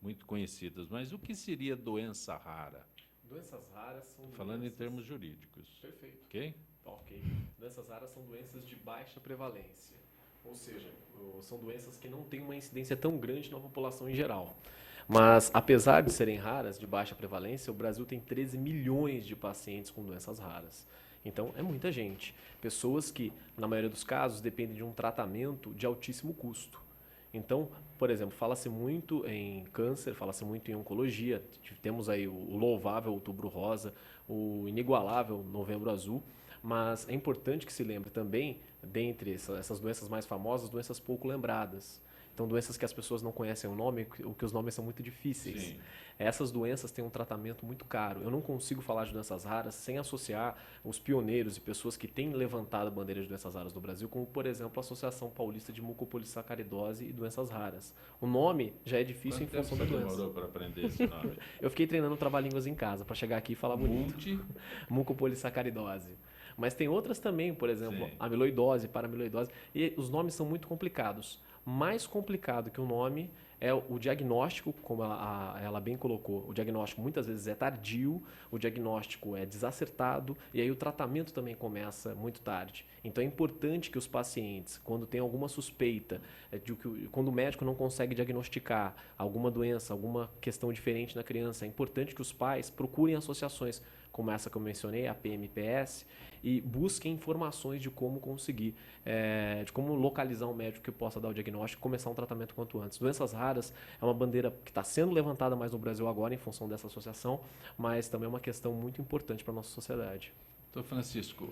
muito conhecidas. Mas o que seria doença rara? Doenças raras são Falando doenças... em termos jurídicos. Perfeito. Ok? Ok. Doenças raras são doenças de baixa prevalência. Ou seja, são doenças que não têm uma incidência tão grande na população em geral. Mas, apesar de serem raras, de baixa prevalência, o Brasil tem 13 milhões de pacientes com doenças raras. Então, é muita gente. Pessoas que, na maioria dos casos, dependem de um tratamento de altíssimo custo. Então, por exemplo, fala-se muito em câncer, fala-se muito em oncologia. Temos aí o louvável Outubro Rosa, o inigualável Novembro Azul. Mas é importante que se lembre também, dentre essas doenças mais famosas, doenças pouco lembradas. Então, doenças que as pessoas não conhecem o nome, ou que os nomes são muito difíceis. Sim. Essas doenças têm um tratamento muito caro. Eu não consigo falar de doenças raras sem associar os pioneiros e pessoas que têm levantado a bandeira de doenças raras no Brasil, como, por exemplo, a Associação Paulista de Mucopolissacaridose e Doenças Raras. O nome já é difícil em função da doença. Demorou para aprender esse nome? Eu fiquei treinando trava-línguas em casa para chegar aqui e falar bonito. Mucopolissacaridose. Mas tem outras também, por exemplo, Sim. amiloidose, paramiloidose. E os nomes são muito complicados. Mais complicado que o nome é o diagnóstico, como ela bem colocou. O diagnóstico muitas vezes é tardio, o diagnóstico é desacertado e aí o tratamento também começa muito tarde. Então é importante que os pacientes, quando tem alguma suspeita, quando o médico não consegue diagnosticar alguma doença, alguma questão diferente na criança, é importante que os pais procurem associações como essa que eu mencionei, a PMPS, e busquem informações de como conseguir, de como localizar um médico que possa dar o diagnóstico e começar um tratamento quanto antes. Doenças raras é uma bandeira que está sendo levantada mais no Brasil agora em função dessa associação, mas também é uma questão muito importante para a nossa sociedade. Então, Francisco,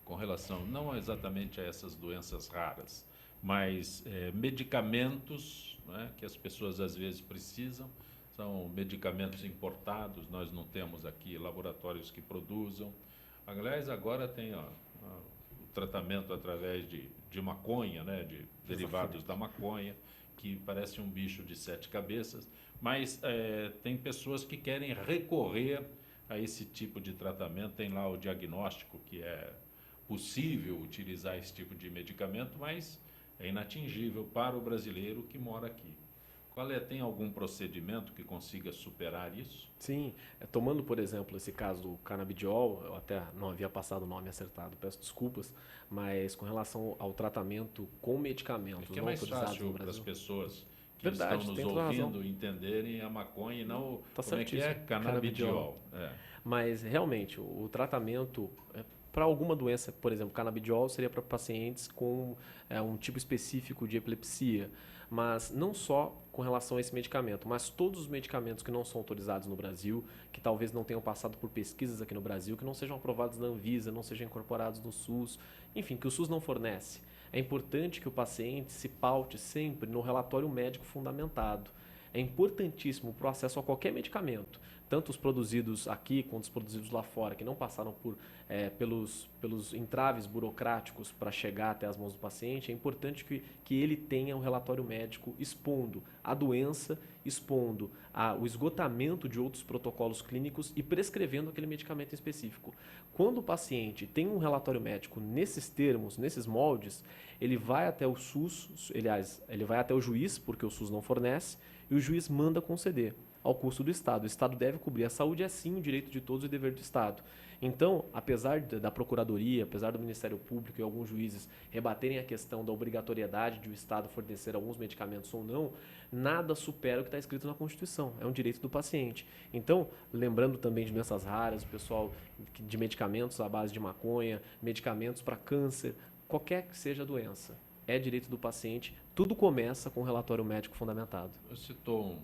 com relação não exatamente a essas doenças raras, mas medicamentos, né, que as pessoas às vezes precisam, são medicamentos importados, nós não temos aqui laboratórios que produzam. Aliás, agora tem o tratamento através de maconha, né, de derivados da maconha, que parece um bicho de 7 cabeças, mas tem pessoas que querem recorrer a esse tipo de tratamento. Tem lá o diagnóstico que é possível utilizar esse tipo de medicamento, mas é inatingível para o brasileiro que mora aqui. Tem algum procedimento que consiga superar isso? Sim, tomando, por exemplo, esse caso do canabidiol, eu até não havia passado o nome acertado, peço desculpas, mas com relação ao tratamento com medicamentos é não mais autorizados no fácil para as Brasil. pessoas que Verdade, estão nos tem toda a ouvindo razão. entenderem a maconha e não Tá como é que é certíssimo. canabidiol. Mas realmente o tratamento para alguma doença, por exemplo, canabidiol seria para pacientes com um tipo específico de epilepsia, mas não só com relação a esse medicamento, mas todos os medicamentos que não são autorizados no Brasil, que talvez não tenham passado por pesquisas aqui no Brasil, que não sejam aprovados na Anvisa, não sejam incorporados no SUS, enfim, que o SUS não fornece. É importante que o paciente se paute sempre no relatório médico fundamentado. é importantíssimo para o acesso a qualquer medicamento, tanto os produzidos aqui quanto os produzidos lá fora, que não passaram pelos entraves burocráticos para chegar até as mãos do paciente, é importante que ele tenha um relatório médico expondo a doença, expondo o esgotamento de outros protocolos clínicos e prescrevendo aquele medicamento específico. Quando o paciente tem um relatório médico nesses termos, nesses moldes, ele vai até o SUS, aliás, ele vai até o juiz, porque o SUS não fornece, e o juiz manda conceder ao custo do Estado. O Estado deve cobrir. A saúde é sim o direito de todos e o dever do Estado. Então, apesar da Procuradoria, apesar do Ministério Público e alguns juízes rebaterem a questão da obrigatoriedade de o Estado fornecer alguns medicamentos ou não, nada supera o que está escrito na Constituição. É um direito do paciente. Então, lembrando também de doenças raras, o pessoal de medicamentos à base de maconha, medicamentos para câncer, qualquer que seja a doença, é direito do paciente. Tudo começa com um relatório médico fundamentado. Você citou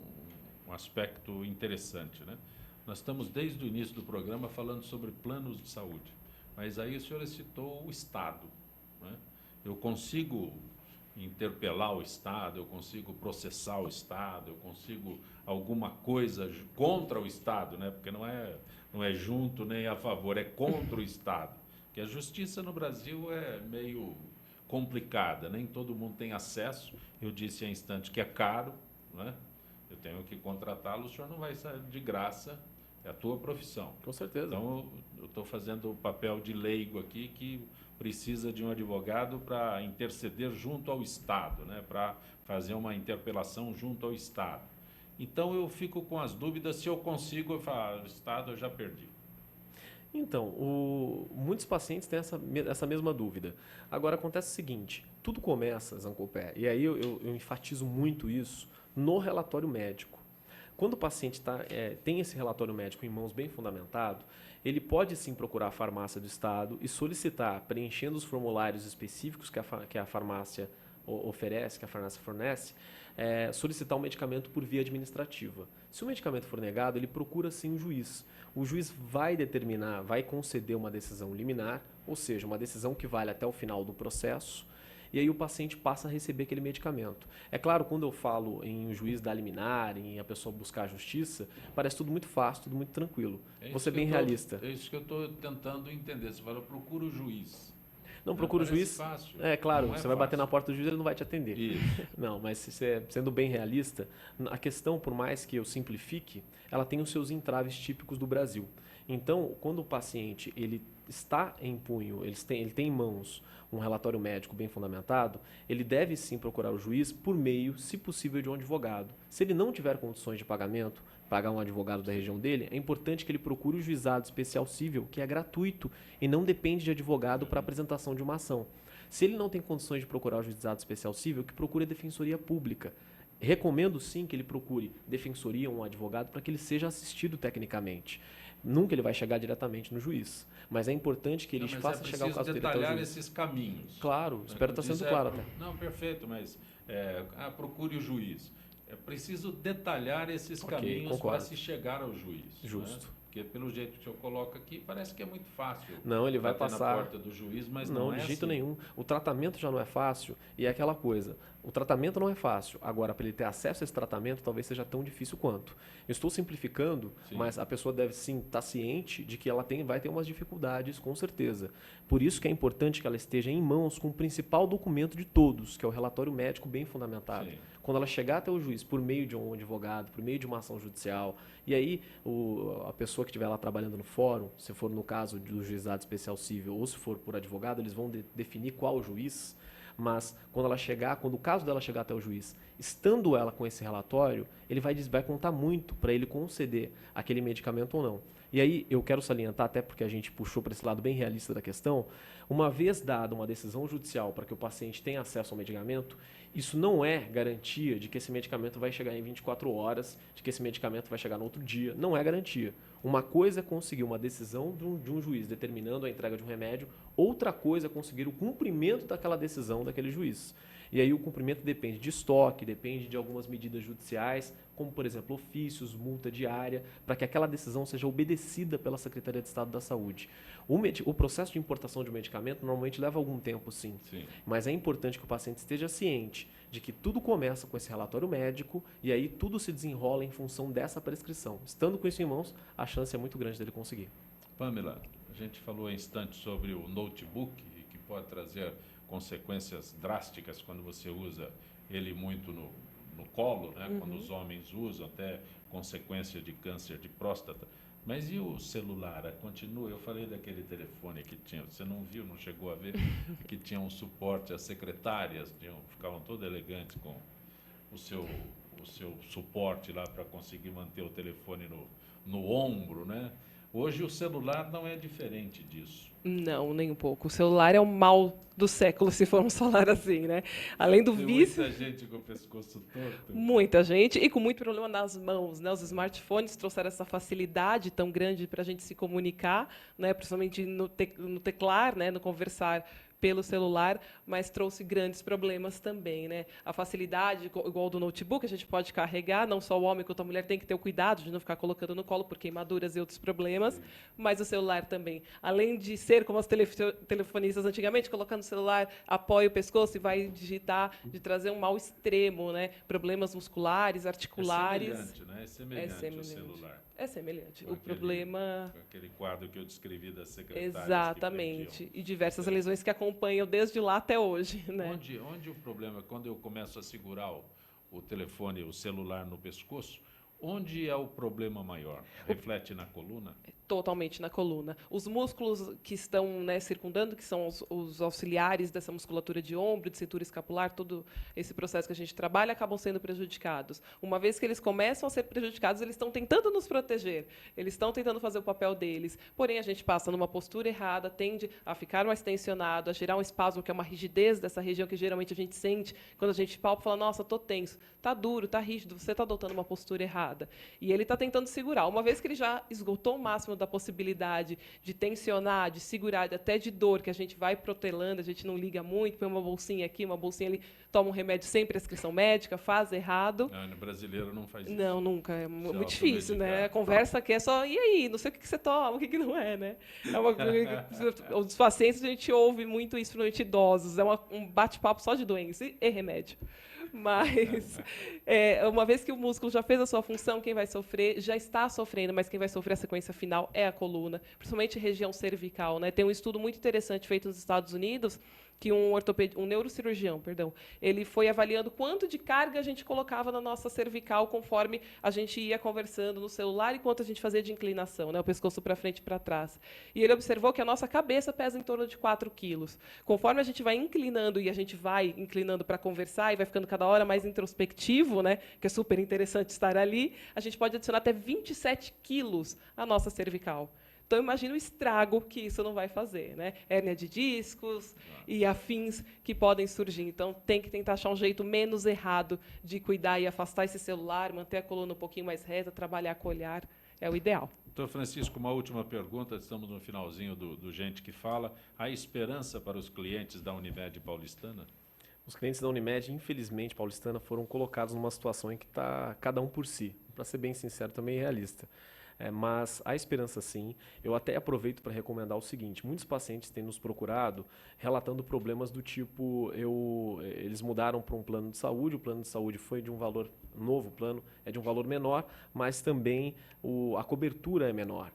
um aspecto interessante, né? Nós estamos desde o início do programa falando sobre planos de saúde, mas aí o senhor citou o Estado, né? Eu consigo interpelar o Estado, eu consigo processar o Estado, eu consigo alguma coisa contra o Estado, né? Porque não é junto nem a favor, é contra o Estado. Que a justiça no Brasil é meio complicada, nem todo mundo tem acesso. Eu disse há instante que é caro, né? Eu tenho que contratá-lo, o senhor não vai sair de graça, é a tua profissão. Com certeza. Então, eu estou fazendo o papel de leigo aqui, que precisa de um advogado para interceder junto ao Estado, né? Para fazer uma interpelação junto ao Estado. Então, eu fico com as dúvidas se eu consigo, eu falo, Estado, eu já perdi. Então, muitos pacientes têm essa mesma dúvida. Agora, acontece o seguinte, tudo começa, Zancopé, e aí eu enfatizo muito isso, no relatório médico. Quando o paciente tem esse relatório médico em mãos bem fundamentado, ele pode sim procurar a farmácia do Estado e solicitar, preenchendo os formulários específicos que a farmácia oferece, que a farmácia fornece, solicitar um medicamento por via administrativa. Se o medicamento for negado, ele procura sim o juiz. O juiz vai determinar, vai conceder uma decisão liminar, ou seja, uma decisão que vale até o final do processo, e aí o paciente passa a receber aquele medicamento. É claro, quando eu falo em o juiz dar liminar, em a pessoa buscar a justiça, parece tudo muito fácil, tudo muito tranquilo. Vou ser bem realista. É isso que eu estou tentando entender. Você fala, procura o juiz. Não, procura o juiz. Fácil. É claro, você vai bater na porta do juiz, ele não vai te atender. Isso. Não, mas sendo bem realista, a questão, por mais que eu simplifique, ela tem os seus entraves típicos do Brasil. Então, quando o paciente ele está em punho, ele tem em mãos um relatório médico bem fundamentado, ele deve sim procurar o juiz por meio, se possível, de um advogado. Se ele não tiver condições de pagamento, pagar um advogado da região dele, é importante que ele procure o juizado especial cível, que é gratuito e não depende de advogado para apresentação de uma ação. Se ele não tem condições de procurar o juizado especial cível, que procure a defensoria pública. Recomendo sim que ele procure defensoria ou um advogado para que ele seja assistido tecnicamente. Nunca ele vai chegar diretamente no juiz, mas é importante que ele faça chegar o caso dele até o juiz. Detalhar esses caminhos. Claro, espero estar sendo claro até. Não, perfeito, mas procure o juiz. É preciso detalhar esses caminhos para se chegar ao juiz. Justo. Né? Porque pelo jeito que o senhor coloca aqui, parece que é muito fácil. Não, ele vai passar na porta do juiz, mas não é de jeito assim. nenhum. O tratamento já não é fácil e é aquela coisa. O tratamento não é fácil. Agora, para ele ter acesso a esse tratamento, talvez seja tão difícil quanto. Eu estou simplificando, mas a pessoa deve sim estar ciente de que ela vai ter umas dificuldades, com certeza. Por isso que é importante que ela esteja em mãos com o principal documento de todos, que é o relatório médico bem fundamentado. Sim. Quando ela chegar até o juiz por meio de um advogado, por meio de uma ação judicial, e aí a pessoa que estiver lá trabalhando no fórum, se for no caso do juizado especial cível ou se for por advogado, eles vão definir qual juiz, mas quando o caso dela chegar até o juiz, estando ela com esse relatório, ele vai contar muito para ele conceder aquele medicamento ou não. E aí eu quero salientar, até porque a gente puxou para esse lado bem realista da questão, uma vez dada uma decisão judicial para que o paciente tenha acesso ao medicamento, isso não é garantia de que esse medicamento vai chegar em 24 horas, de que esse medicamento vai chegar no outro dia. Não é garantia. Uma coisa é conseguir uma decisão de um juiz determinando a entrega de um remédio, outra coisa é conseguir o cumprimento daquela decisão daquele juiz. E aí o cumprimento depende de estoque, depende de algumas medidas judiciais, como, por exemplo, ofícios, multa diária, para que aquela decisão seja obedecida pela Secretaria de Estado da Saúde. O processo de importação de um medicamento normalmente leva algum tempo, sim. Mas é importante que o paciente esteja ciente de que tudo começa com esse relatório médico e aí tudo se desenrola em função dessa prescrição. Estando com isso em mãos, a chance é muito grande dele conseguir. Pamela, a gente falou há instantes sobre o notebook, que pode trazer consequências drásticas quando você usa ele muito no colo, né? Quando os homens usam, até consequência de câncer de próstata. Mas e o celular? Continua? Eu falei daquele telefone que tinha, você não viu, não chegou a ver, que tinha um suporte, as secretárias ficavam todas elegantes com o seu suporte lá para conseguir manter o telefone no ombro, né? Hoje o celular não é diferente disso. Não, nem um pouco. O celular é o mal do século, se formos falar assim, né? Além do vício... Muita gente com o pescoço torto. Muita gente, e com muito problema nas mãos, né? Os smartphones trouxeram essa facilidade tão grande para a gente se comunicar, né? Principalmente no teclar, né? No conversar pelo celular, mas trouxe grandes problemas também, né? A facilidade, igual do notebook, a gente pode carregar, não só o homem quanto a mulher tem que ter o cuidado de não ficar colocando no colo por queimaduras e outros problemas, mas o celular também. Além de ser como as telefonistas antigamente, colocando o celular, apoia o pescoço e vai digitar, de trazer um mal extremo, né? Problemas musculares, articulares. É semelhante, né? É semelhante ao celular. É semelhante. O problema... Aquele quadro que eu descrevi das secretárias. Exatamente. E diversas lesões que acompanham desde lá até hoje. Né? Onde o problema, quando eu começo a segurar o telefone, o celular no pescoço, onde é o problema maior? Reflete na coluna? Totalmente na coluna. Os músculos que estão, né, circundando, que são os auxiliares dessa musculatura de ombro, de cintura escapular, todo esse processo que a gente trabalha, acabam sendo prejudicados. Uma vez que eles começam a ser prejudicados, eles estão tentando nos proteger, eles estão tentando fazer o papel deles, porém a gente passa numa postura errada, tende a ficar mais tensionado, a gerar um espasmo, que é uma rigidez dessa região que geralmente a gente sente quando a gente palpa e fala, nossa, estou tenso, está duro, está rígido, você está adotando uma postura errada. E ele está tentando segurar. Uma vez que ele já esgotou o máximo da possibilidade de tensionar, de segurar, até de dor, que a gente vai protelando, a gente não liga muito, põe uma bolsinha aqui, uma bolsinha ali, toma um remédio sem prescrição médica, faz errado. Não, no brasileiro não faz isso. Não, nunca. É muito difícil, né? A conversa aqui é só, e aí, não sei o que você toma, o que não é, né? Os pacientes, a gente ouve muito isso, principalmente idosos, é um bate-papo só de doença e remédio. Mas, uma vez que o músculo já fez a sua função, quem vai sofrer, já está sofrendo, mas quem vai sofrer a sequência final é a coluna, principalmente região cervical, né? Tem um estudo muito interessante feito nos Estados Unidos, que um neurocirurgião, ele foi avaliando quanto de carga a gente colocava na nossa cervical conforme a gente ia conversando no celular e quanto a gente fazia de inclinação, né, o pescoço para frente e para trás. E ele observou que a nossa cabeça pesa em torno de 4 quilos. Conforme a gente vai inclinando e a gente vai inclinando para conversar e vai ficando cada hora mais introspectivo, né, que é super interessante estar ali, a gente pode adicionar até 27 quilos à nossa cervical. Então, imagina o estrago que isso não vai fazer, né? Hérnia de discos e afins que podem surgir. Então, tem que tentar achar um jeito menos errado de cuidar e afastar esse celular, manter a coluna um pouquinho mais reta, trabalhar com o olhar, é o ideal. Doutor Francisco, uma última pergunta, estamos no finalzinho do Gente que Fala. Há esperança para os clientes da Unimed Paulistana? Os clientes da Unimed, infelizmente, paulistana, foram colocados numa situação em que está cada um por si. Para ser bem sincero, também realista. Mas há esperança sim. Eu até aproveito para recomendar o seguinte, muitos pacientes têm nos procurado relatando problemas do tipo, eles mudaram para um plano de saúde, o plano de saúde foi de um valor, novo plano é de um valor menor, mas também a cobertura é menor.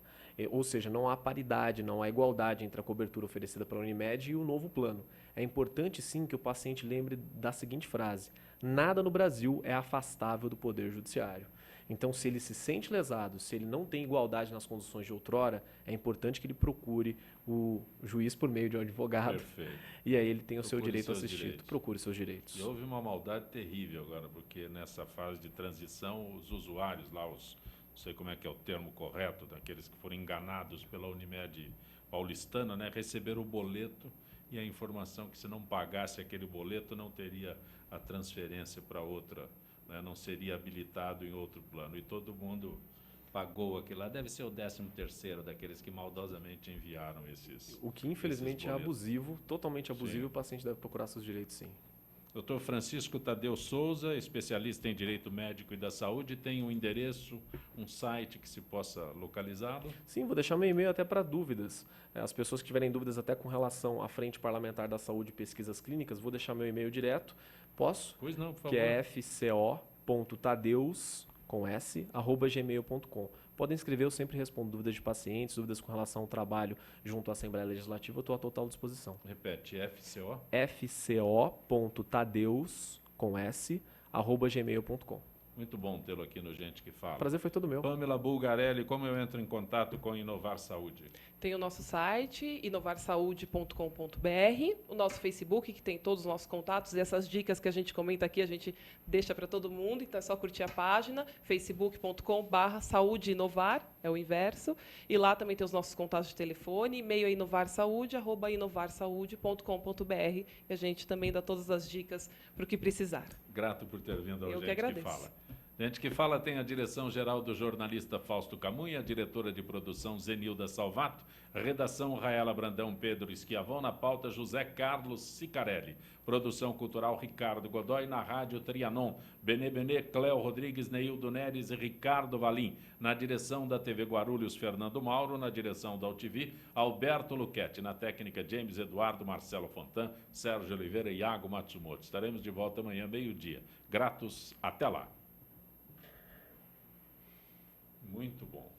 Ou seja, não há paridade, não há igualdade entre a cobertura oferecida pela Unimed e o novo plano. É importante sim que o paciente lembre da seguinte frase, nada no Brasil é afastável do Poder Judiciário. Então, se ele se sente lesado, se ele não tem igualdade nas condições de outrora, é importante que ele procure o juiz por meio de um advogado. Perfeito. E aí ele tem o seu direito assistido. Procure seus direitos. E houve uma maldade terrível agora, porque nessa fase de transição, os usuários lá, não sei como é que é o termo correto, daqueles que foram enganados pela Unimed Paulistana, né, receberam o boleto e a informação que se não pagasse aquele boleto não teria a transferência para outra, não seria habilitado em outro plano. E todo mundo pagou aquilo lá, deve ser o 13º daqueles que maldosamente enviaram esses. O que infelizmente é boletos. abusivo, totalmente abusivo, Sim. o paciente deve procurar seus direitos sim. Dr. Francisco Tadeu Souza, especialista em direito médico e da saúde, tem um endereço, um site que se possa localizá-lo? Sim, vou deixar meu e-mail até para dúvidas. As pessoas que tiverem dúvidas até com relação à Frente Parlamentar da Saúde e Pesquisas Clínicas, vou deixar meu e-mail direto. Posso? Pois não, por favor. Que é fco.tadeus@gmail.com. Podem escrever, eu sempre respondo dúvidas de pacientes, dúvidas com relação ao trabalho junto à Assembleia Legislativa, eu estou à total disposição. Repete, FCO? fco.tadeus@gmail.com. Muito bom tê-lo aqui no Gente que Fala. Prazer foi todo meu. Pamela Bulgarelli, como eu entro em contato com Inovar Saúde? Tem o nosso site, inovarsaude.com.br, o nosso Facebook, que tem todos os nossos contatos, e essas dicas que a gente comenta aqui, a gente deixa para todo mundo, então é só curtir a página, facebook.com/saudeinovar, é o inverso, e lá também tem os nossos contatos de telefone, e-mail é inovarsaude@inovarsaude.com.br, e a gente também dá todas as dicas para o que precisar. Grato por ter vindo ao Eu que Gente que agradeço. Fala. Gente que Fala tem a direção-geral do jornalista Fausto Camunha, a diretora de produção Zenilda Salvato, redação Raela Brandão, Pedro Esquiavon, na pauta José Carlos Sicarelli, produção cultural Ricardo Godoy, na rádio Trianon, Benê, Cléo Rodrigues, Neildo Neres e Ricardo Valim, na direção da TV Guarulhos, Fernando Mauro, na direção da UTV, Alberto Luquete, na técnica James Eduardo, Marcelo Fontan, Sérgio Oliveira e Iago Matsumoto. Estaremos de volta amanhã, meio-dia. Gratos, até lá. Muito bom.